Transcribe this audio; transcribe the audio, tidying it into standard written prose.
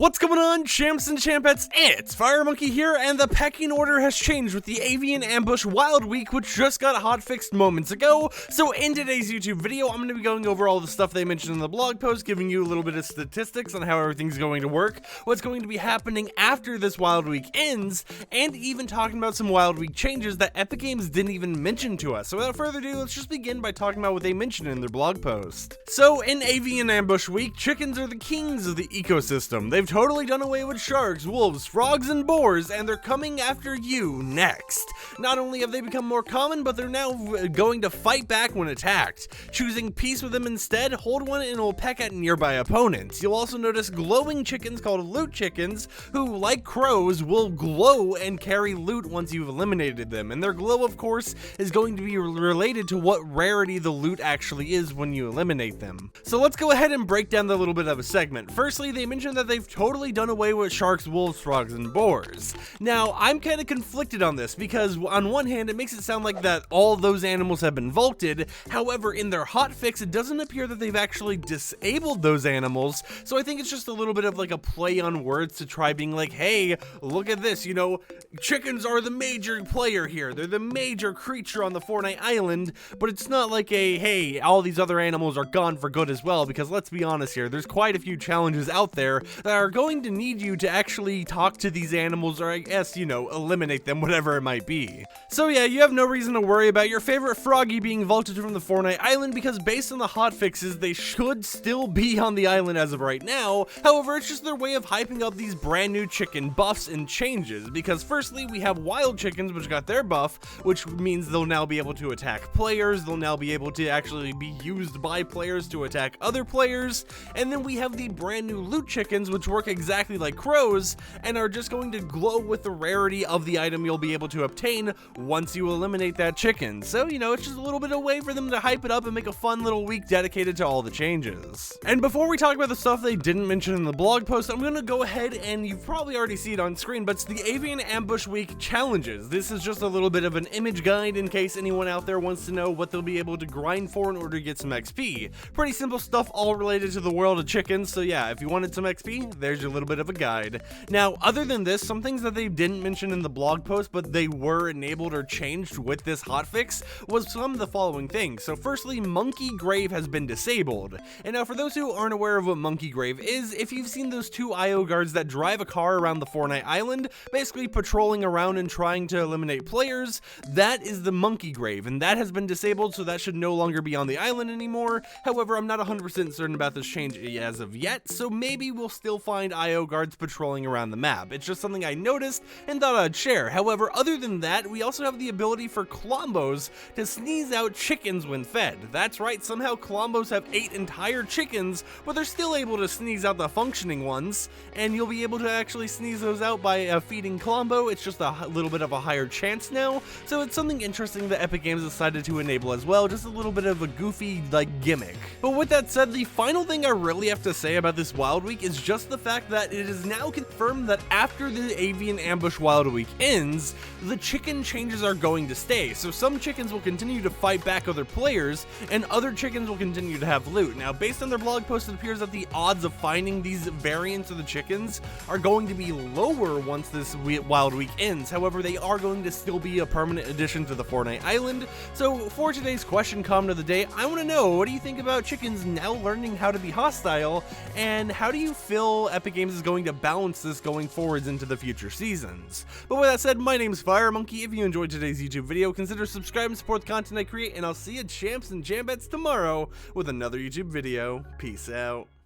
What's going on, champs and champettes? It's FireMonkey here, and the pecking order has changed with the Avian Ambush Wild Week, which just got hotfixed moments ago. So in today's YouTube video, I'm going to be going over all the stuff they mentioned in the blog post, giving you a little bit of statistics on how everything's going to work, what's going to be happening after this Wild Week ends, and even talking about some Wild Week changes that Epic Games didn't even mention to us. So without further ado, let's just begin by talking about what they mentioned in their blog post. So in Avian Ambush Week, chickens are the kings of the ecosystem. They've totally done away with sharks, wolves, frogs, and boars, and they're coming after you next. Not only have they become more common, but they're now going to fight back when attacked. Choosing peace with them instead, hold one and it will peck at nearby opponents. You'll also notice glowing chickens called loot chickens, who, like crows, will glow and carry loot once you've eliminated them. And their glow, of course, is going to be related to what rarity the loot actually is when you eliminate them. So let's go ahead and break down the little bit of a segment. Firstly, they mentioned that they've totally done away with sharks, wolves, frogs, and boars. Now, I'm kind of conflicted on this because on one hand, it makes it sound like that all those animals have been vaulted. However, in their hotfix, it doesn't appear that they've actually disabled those animals. So I think it's just a little bit of like a play on words to try being like, hey, look at this, you know, chickens are the major player here. They're the major creature on the Fortnite island, but it's not like a, hey, all these other animals are gone for good as well, because let's be honest here, there's quite a few challenges out there that are going to need you to actually talk to these animals, or I guess, you know, eliminate them, whatever it might be. So yeah, you have no reason to worry about your favorite froggy being vaulted from the Fortnite island, because based on the hotfixes, they should still be on the island as of right now. However, it's just their way of hyping up these brand new chicken buffs and changes, because firstly, we have wild chickens, which got their buff, which means they'll now be able to attack players, they'll now be able to actually be used by players to attack other players, and then we have the brand new loot chickens, which work exactly like crows and are just going to glow with the rarity of the item you'll be able to obtain once you eliminate that chicken. So, you know, it's just a little bit of a way for them to hype it up and make a fun little week dedicated to all the changes. And before we talk about the stuff they didn't mention in the blog post, I'm gonna go ahead, and you've probably already seen it on screen, but it's the Avian Ambush Week challenges. This is just a little bit of an image guide in case anyone out there wants to know what they'll be able to grind for in order to get some XP. Pretty simple stuff, all related to the world of chickens. So yeah, if you wanted some XP, there's your little bit of a guide. Now, other than this, some things that they didn't mention in the blog post, but they were enabled or changed with this hotfix, was some of the following things. So firstly, Monkey Grave has been disabled. And now for those who aren't aware of what Monkey Grave is, if you've seen those two IO guards that drive a car around the Fortnite island, basically patrolling around and trying to eliminate players, that is the Monkey Grave, and that has been disabled, so that should no longer be on the island anymore. However, I'm not 100% certain about this change as of yet, so maybe we'll still find IO guards patrolling around the map. It's just something I noticed and thought I'd share. However, other than that, we also have the ability for Clombos to sneeze out chickens when fed. That's right, somehow Clombos have 8 entire chickens, but they're still able to sneeze out the functioning ones, and you'll be able to actually sneeze those out by feeding Clombo. It's just a little bit of a higher chance now, so it's something interesting that Epic Games decided to enable as well, just a little bit of a goofy, like, gimmick. But with that said, the final thing I really have to say about this Wild Week is just the fact that it is now confirmed that after the Avian Ambush Wild Week ends, the chicken changes are going to stay. So some chickens will continue to fight back other players, and other chickens will continue to have loot. Now, based on their blog post, it appears that the odds of finding these variants of the chickens are going to be lower once this Wild Week ends. However, they are going to still be a permanent addition to the Fortnite island. So for today's question comment of the day, I want to know, what do you think about chickens now learning how to be hostile, and how do you feel Epic Games is going to balance this going forwards into the future seasons? But with that said, my name is FireMonkey. If you enjoyed today's YouTube video, consider subscribing and support the content I create, and I'll see you champs and champettes tomorrow with another YouTube video. Peace out.